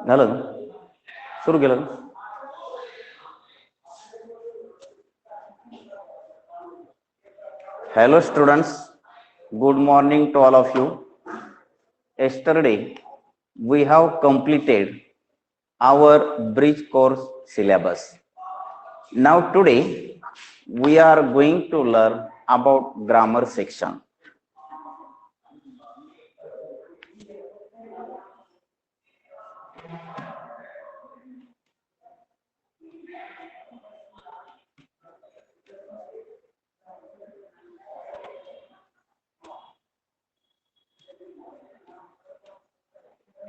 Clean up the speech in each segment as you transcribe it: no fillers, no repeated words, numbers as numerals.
झालं सुरू केलं. Hello students, good morning to all of you. Yesterday we have completed our bridge course syllabus. Now today we are going to learn about grammar section.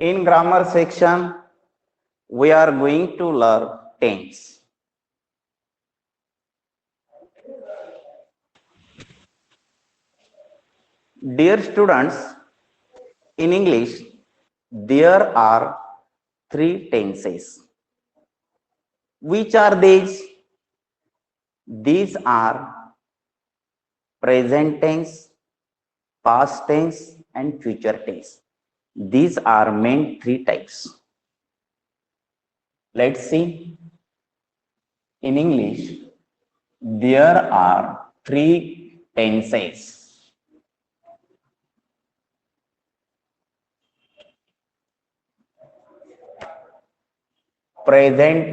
In grammar section we are going to learn tense. Dear students, in English there are 3 tenses. Which are these? These are present tense, past tense and future tense. These are main 3 types. Let's see. In English there are 3 tenses. Present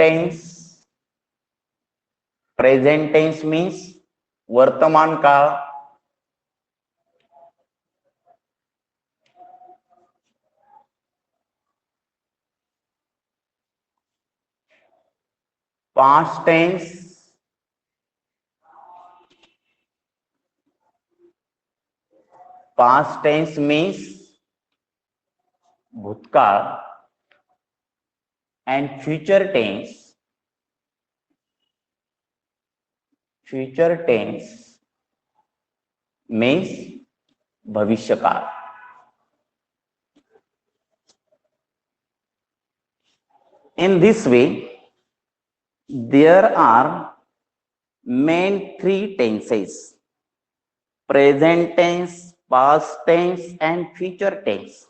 tense means वर्तमान काळ. Past tense means भूतकाळ and future tense means भविष्यकाळ. In this way there are main 3 tenses: present tense, past tense and future tense.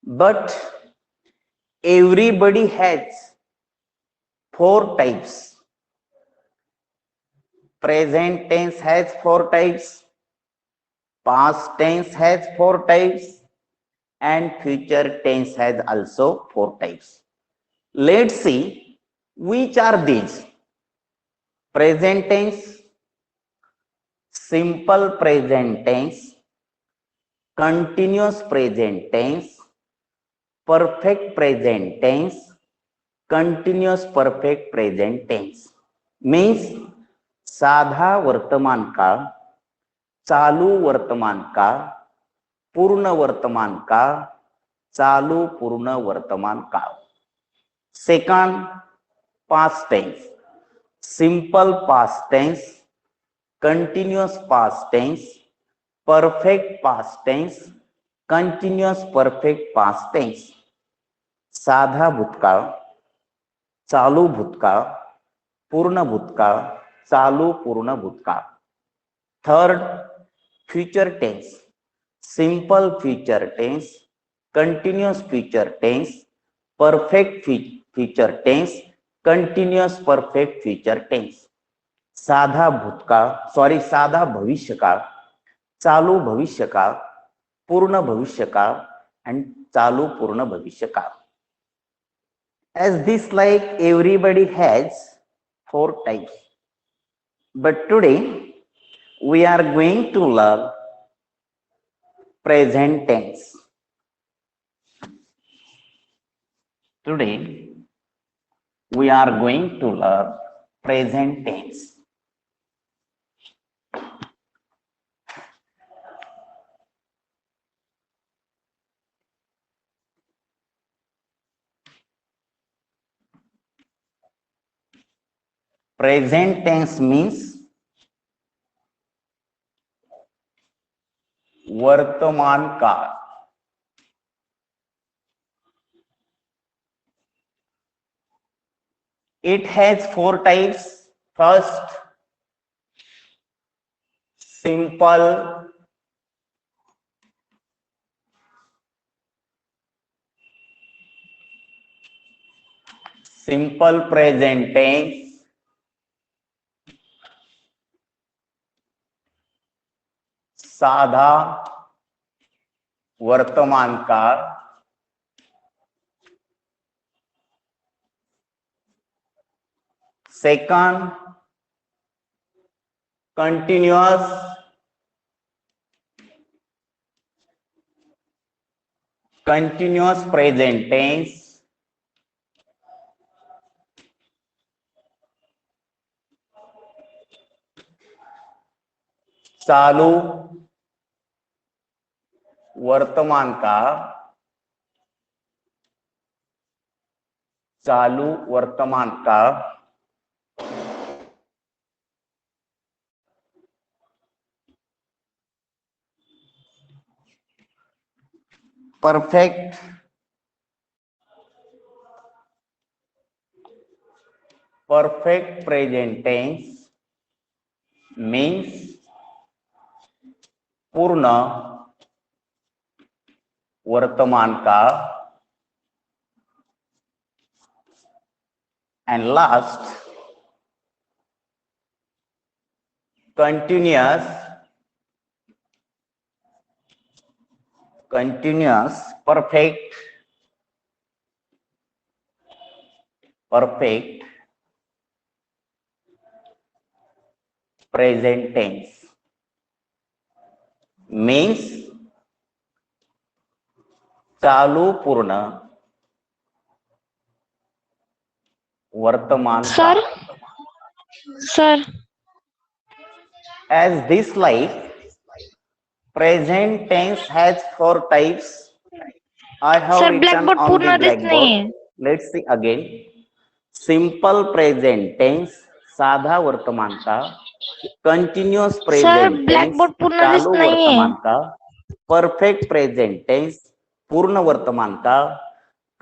But everybody has 4 types. Present tense has 4 types, past tense has 4 types and future tense has also 4 types. Let's see which are these. Present tense, simple present tense, continuous present tense, perfect present tense, continuous perfect present tense. Means साधा वर्तमान काळ, चालू वर्तमान काळ, पूर्ण वर्तमान काळ, चालू पूर्ण वर्तमान काळ. Second, past tense, simple past tense, continuous past tense, perfect past tense, continuous perfect past tense. साधा भूतकाळ, चालू भूतकाळ, पूर्ण भूतकाळ, चालू पूर्ण भूतकाळ. Third, future tense, simple future tense, continuous future tense, perfect future tense, continuous perfect future tense. साधा भविष्यकाळ, चालू भविष्यकाळ, पूर्ण भविष्यकाळ and चालू पूर्ण भविष्यकाळ. As this, like, everybody has 4 types. But today we are going to learn present tense. Today we are going to learn present tense. Present tense means वर्तमान काल. It has four types. First, simple. Simple present tense. साधा वर्तमान काल. Second, continuous present tense. चालू वर्तमान काल. चालू वर्तमान काल. Perfect present tense means पूर्ण वर्तमान काल. And last, continuous perfect present tense means चालू पूर्ण वर्तमान काल. Sir, As this slide, present tense has four types. I have sir, written blackboard on the पूर्ण दिसत blackboard. नाहीये. Let's see again. Simple present tense साधा वर्तमान काल. Continuous Sir, present tense blackboard पूर्ण चालू दिसत नाहीये. वर्तमान काल. Perfect present tense पूर्ण वर्तमान काल.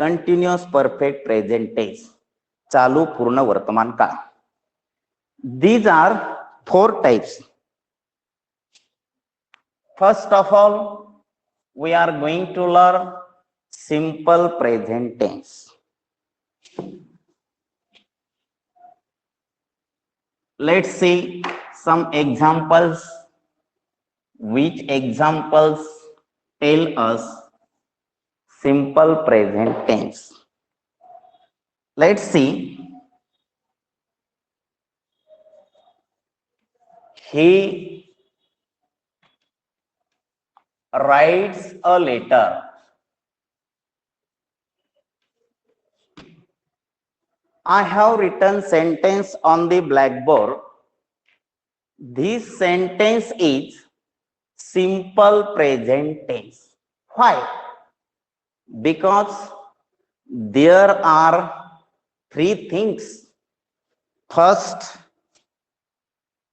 Continuous perfect present tense चालू पूर्ण वर्तमान काल. These are four types. First of all, we are going to learn simple present tense. Let's see some examples. Which examples tell us simple present tense? Let's see. He writes a letter. I have written sentence on the blackboard. This sentence is simple present tense. Why? Because there are three things. First,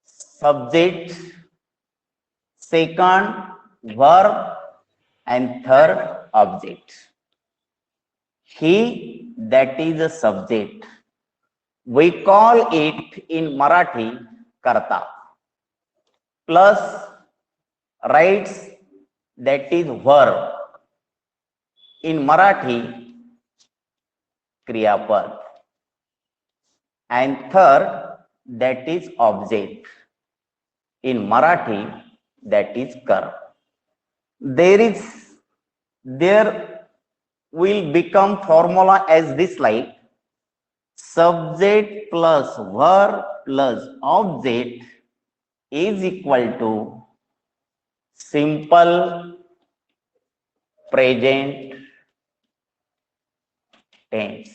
subject. Second, verb. And third, object. He, that is a subject. We call it in Marathi karta. Plus writes, that is verb. In Marathi kriyapad. And third, that is object. In Marathi, that is karma. There will become formula as this like subject plus verb plus object is equal to simple present tense.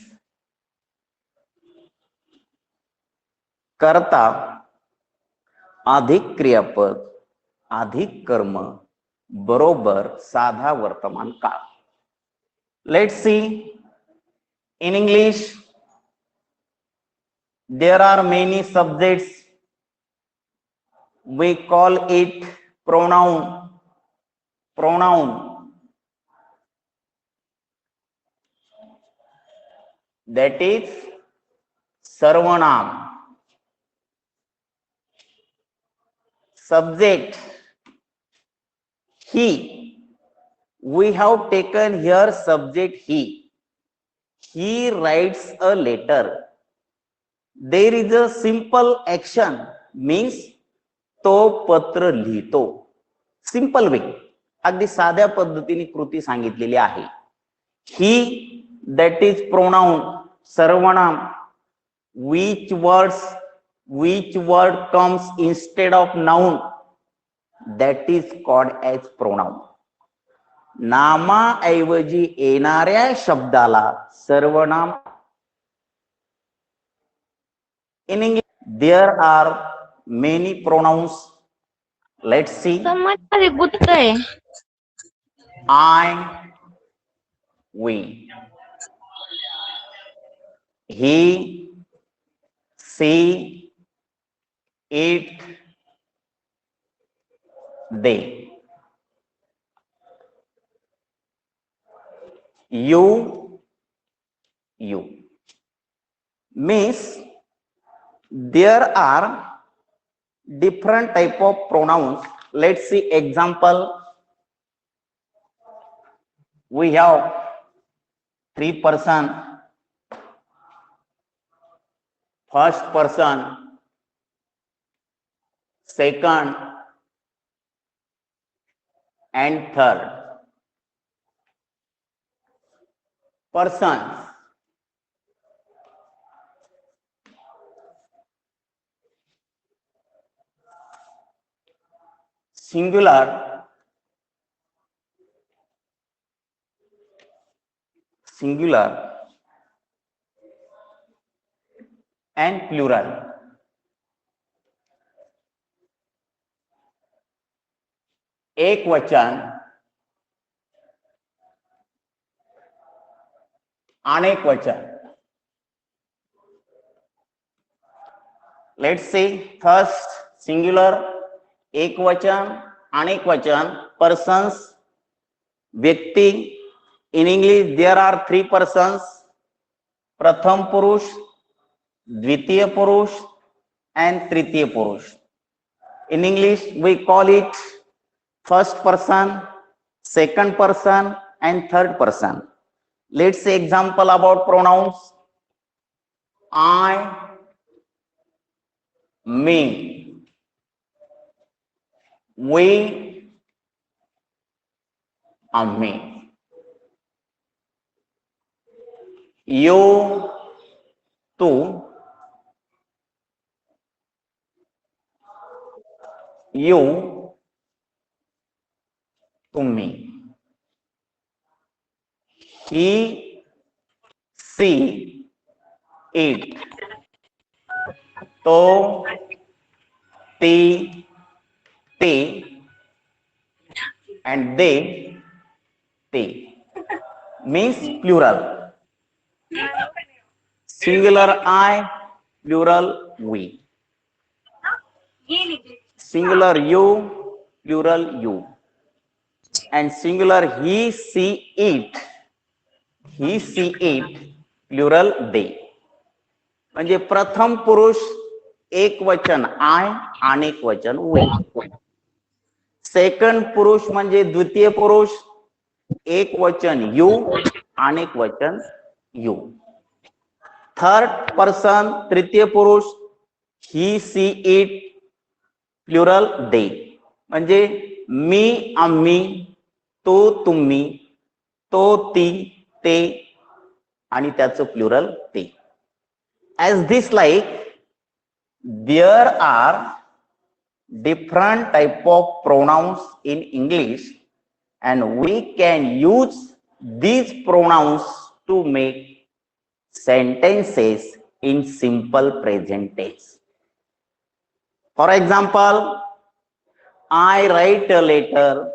कर्ता अधिक क्रियापद अधिक कर्म बरोबर साधा वर्तमान काळ. Let's see in English. There are many subjects. We call it pronoun. That is sarvanam. Subject he. We have taken here subject he. He writes a letter. There is a simple action, means तो पत्र लिहितो. Simple way, अगदी साध्या पद्धतीने कृती सांगितलेली आहे. ही, that is pronoun, सर्वनाम. which word comes instead of noun, that is called as pronoun. नामाऐवजी येणाऱ्या शब्दाला सर्वनाम. In English, there are many pronouns. Let's see. समाजमध्ये गुत्त आहे. I, we. He, she, it, they. You. Means there are different type of pronouns. Let's see example. We have 3 person, first person, second and third persons. Singular and plural. एक वचन, अनेक वचन. Let's see first singular, एक वचन, अनेक वचन, persons, व्यक्ति. In English there are 3 persons, प्रथम पुरुष, द्वितीय पुरुष and तृतीय पुरुष. In English we call it first person, second person and third person. Let's say example about pronouns. I, me. We, me. You, tu. You, तुम्ही. He, she, it. तो, ती, ते and they, means plural. Singular I, plural we. Singular you, plural you. And singular he, she, it, plural they. म्हणजे प्रथम पुरुष एक वचन आय, अनेक वचन we. सेकंड पुरुष म्हणजे द्वितीय पुरुष, एक वचन यू, अनेक वचन यू. थर्ड पर्सन, तृतीय पुरुष, ही, सी, इट, प्लुरल दे. म्हणजे मी, आम्ही, तो, तुम्ही, तो, ती, ते आणि त्याचं प्लुरल ते. As this like, there are different type of pronouns in English and we can use these pronouns to make sentences in simple present tense. For example, I write a letter,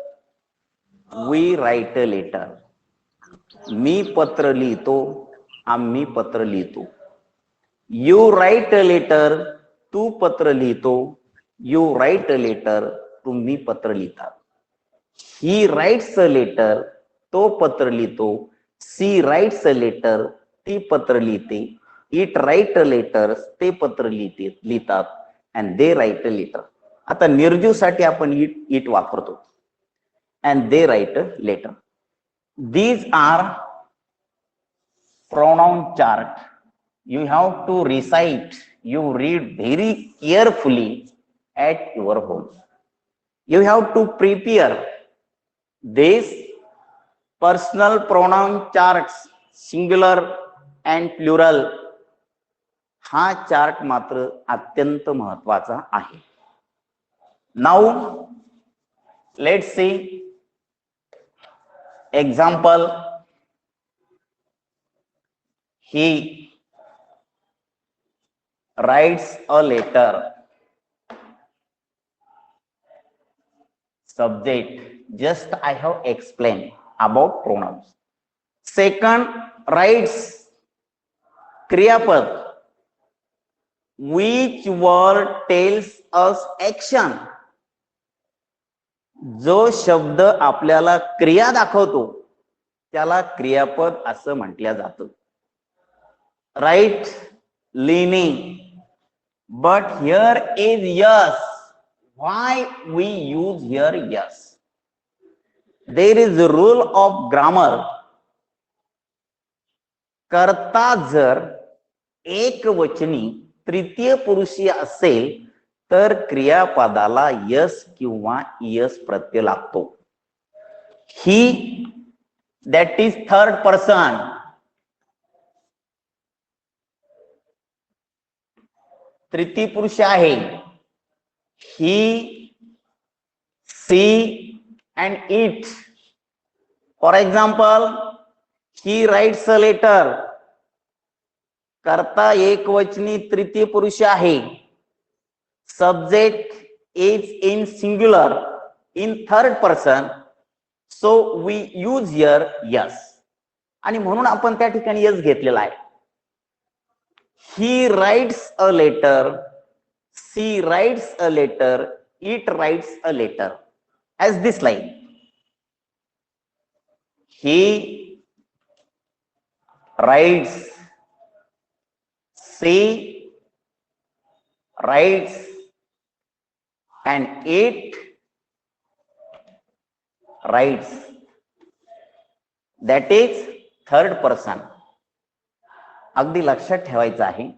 we write a letter. मी पत्र लिहितो, आम्ही पत्र लिहितो. You right a letter, तू पत्र लिहितो. You right a letter, तुम्ही पत्र लिहितात. ही राईट्स अ लेटर, तो पत्र लिहितो. सी राईट्स अ लेटर, ती पत्र लिहिते. इट राईट अ लेटर, ते पत्र लिहितात. And they write a letter. आता निर्जूसाठी आपण इट वापरतो. And they write a letter. These are pronoun chart. You have to recite, you read very carefully at your home. You have to prepare this personal pronoun charts, singular and plural. हा chart मात्र अत्यंत महत्वाचा आहे. Now let's see example. He writes a letter. Subject, just I have explained about pronouns. Second, writes, क्रियापद. Which word tells us action? जो शब्द आपल्याला क्रिया दाखवतो त्याला क्रियापद असं म्हटलं जातं. राईट, लिहिणे. But here is yes. Why we use here yes? There is rule of grammar. कर्ता जर एक वचनी तृतीय पुरुषी असेल तर क्रियापदाला यस किंवा यस प्रत्यय लागतो. He, that is third person. तृतीय पुरुष आहे. He, she and it. For example, he writes a letter. कर्ता एकवचनी तृतीय पुरुष आहे. Subject is in singular in third person, so we use here es. आणि म्हणून आपण त्या ठिकाणी यस घेतलेला आहे. He writes a letter. She writes a letter. It writes a letter. as this line. He writes. She writes. And it writes. That is third person. अगदी लक्षात ठेवायचं आहे.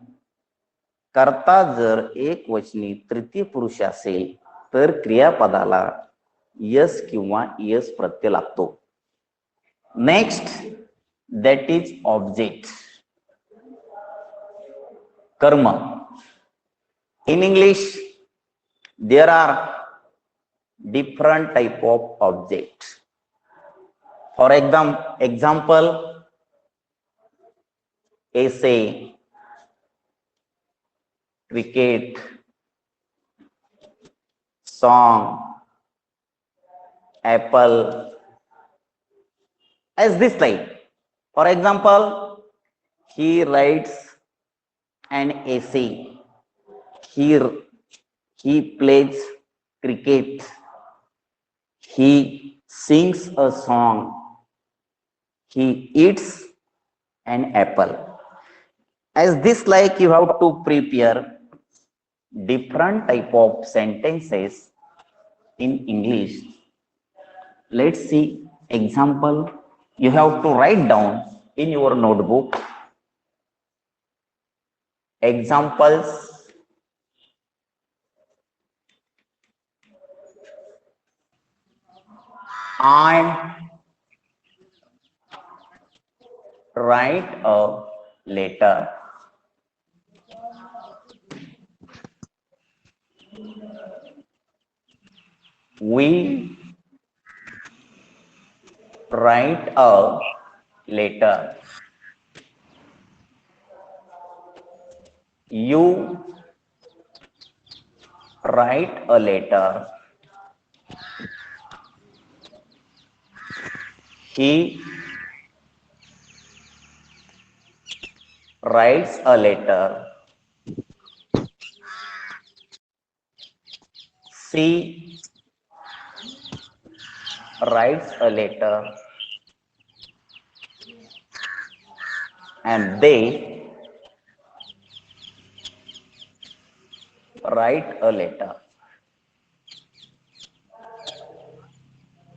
कर्ता जर एक वचनी तृतीय पुरुष असेल तर क्रियापदाला यस किंवा यस प्रत्यय लागतो. Next, that is object. कर्म. In English there are different type of object. For example, essay, cricket, song, apple, as this line. For example, he writes an essay. He plays cricket. He sings a song. He eats an apple. As this, like, you have to prepare different type of sentences in English. Let's see example. You have to write down in your notebook examples. I write a letter. We write a letter. You write a letter. He writes a letter. She writes a letter and they write a letter.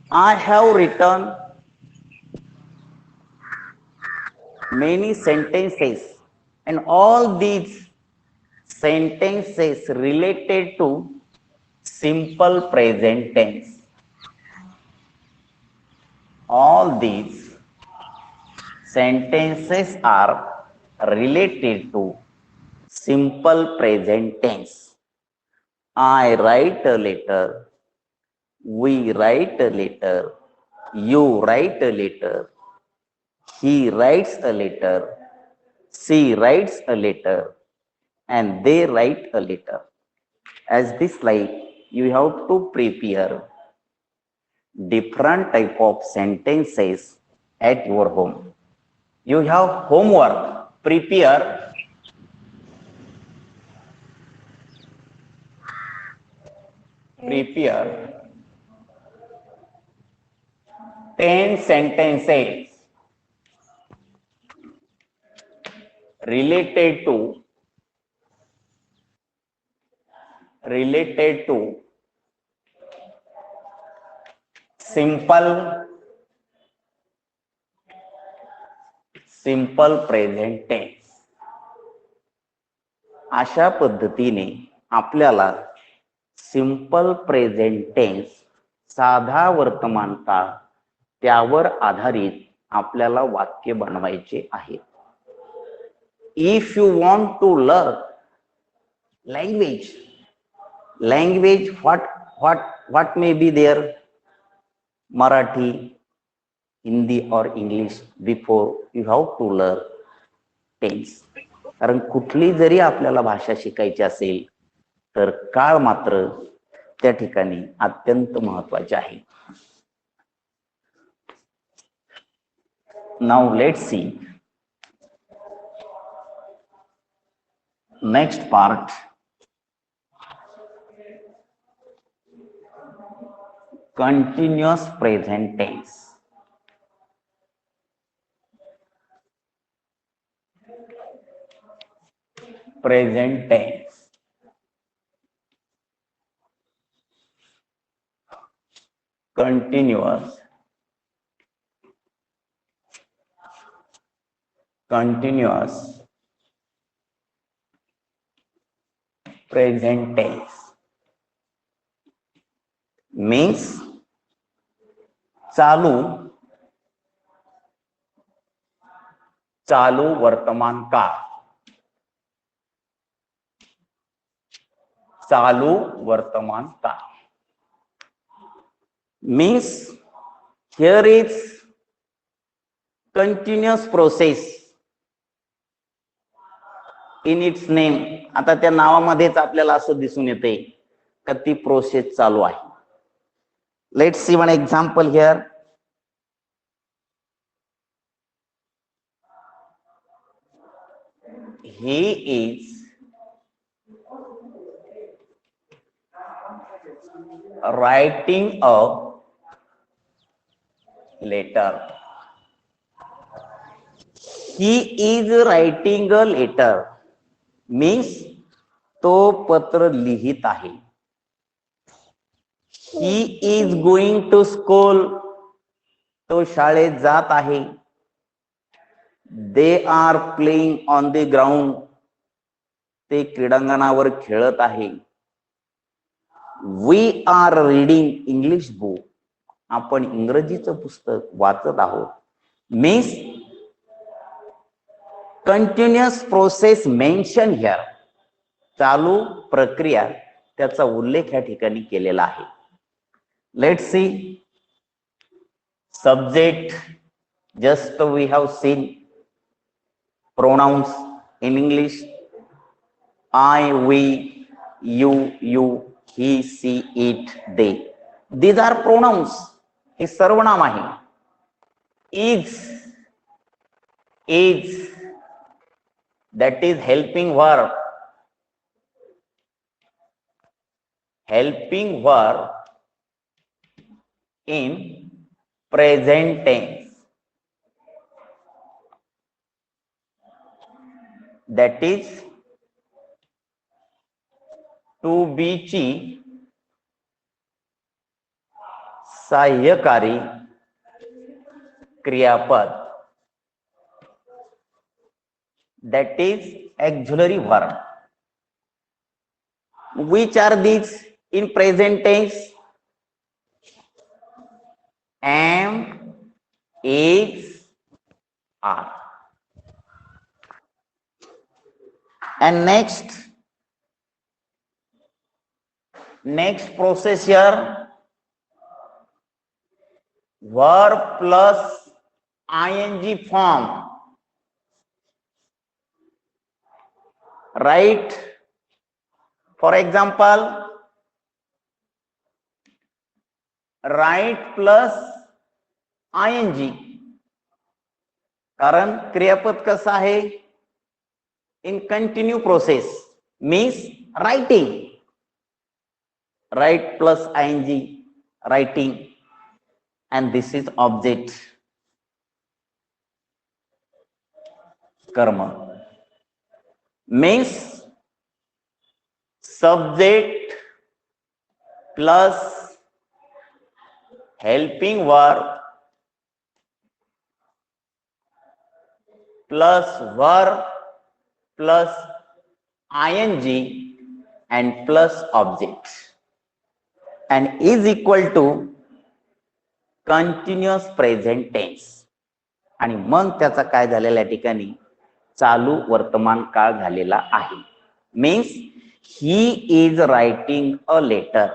I have written many sentences, and all these sentences related to simple present tense. All these sentences are related to simple present tense. I write a letter. We write a letter. You write a letter. He writes a letter. She writes a letter. And they write a letter. As this slide, you have to prepare different type of sentences at your home. You have homework. Prepare prepare 10 sentences related to simple present tense. अशा पद्धतीने आपल्याला simple present tense साधा वर्तमान काळ त्यावर आधारित आपल्याला वाक्य बनवायचे आहे. If you want to learn language what may be there, Marathi, Hindi or English, before you have to learn tense. कारण कुठली जरी आपल्याला भाषा शिकायची असेल तर काळ मात्र त्या ठिकाणी अत्यंत महत्वाचे आहे. Now let's see next part. Continuous present tense. Present tense. Continuous present tense means चालू वर्तमान काळ. चालू वर्तमान काळ means here is continuous process in its name. आता त्या नावामध्येच आपल्याला असं दिसून येते का ती प्रोसेस चालू आहे. Let's see one example here. He is writing a letter. He is writing a letter means तो पत्र लिहित आहे. He is going to school. तो शाळेत जात आहे. They are playing on the ground. ते क्रीडांगणावर खेळत आहे. We are reading English book. आपण इंग्रजीचं पुस्तक वाचत आहोत. Means continuous process mentioned here. चालू प्रक्रिया त्याचा उल्लेख या ठिकाणी केलेला आहे. Let's see subject. Just we have seen pronouns in English. I, we, you, he, she, it, they. These are pronouns. हे सर्वनाम आहे. Is that is helping verb. helping verb in present tense. That is to be ची सहाय्यकारी क्रियापद. That is auxiliary verb. Which are these in present tense? Am, is, are. And next process here, verb plus ing form. Right? For example, write plus ing. कारण क्रियापद कसं आहे? In continue process means writing. Write plus ing, writing, and this is object, karma. Means subject plus helping verb plus verb plus ing and plus object, and is equal to continuous present tense. आणि मग त्याचा काय झालेला या ठिकाणी चालू वर्तमान काळ झालेला आहे. Means he is writing a letter.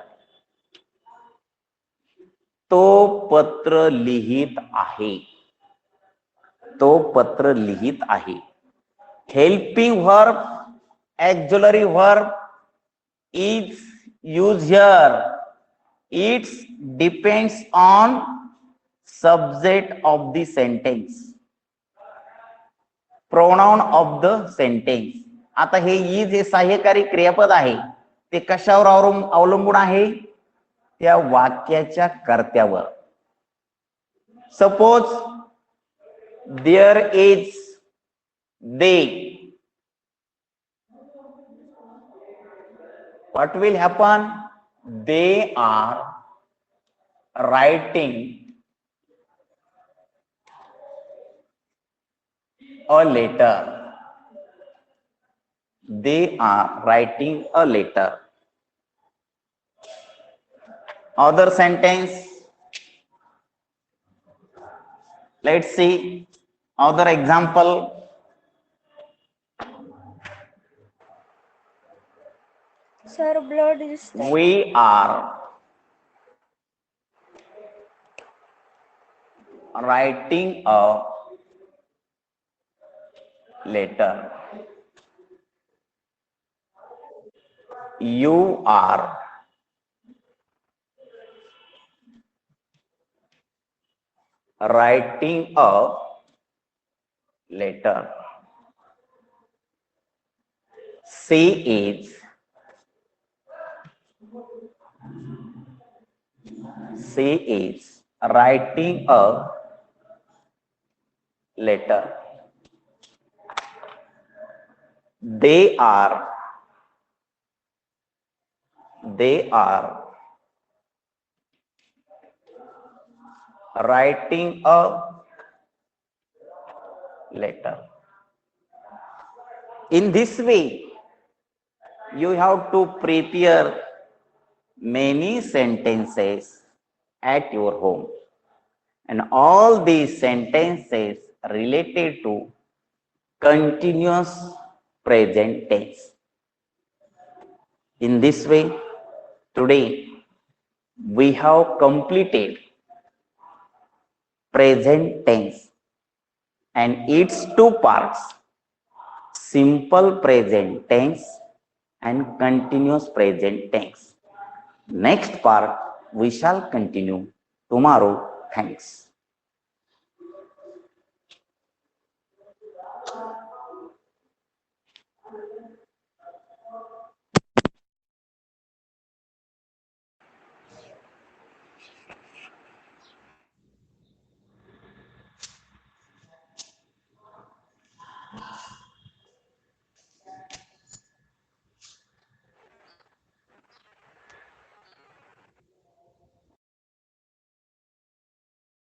तो पत्र लिहित आहे. तो पत्र लिहित आहे. Helping verb, auxiliary verb is used here. It depends on subject of the sentence, pronoun of the sentence. आता हे is हे सहाय्यकारी क्रियापद आहे. ते कशावर अवलंबून आहे? त्या वाक्याच्या कर्त्यावर. Suppose there is they. What will happen? They are writing a letter. They are writing a letter. Other sentence. Let's see other example. Sir, blood is thick. We are writing a letter. You are writing a letter. She is writing a letter. They are writing a letter. In this way, you have to prepare many sentences at your home, and all these sentences related to continuous present tense. In this way, today we have completed present tense and its two parts, simple present tense and continuous present tense. Next part we shall continue tomorrow. Thanks.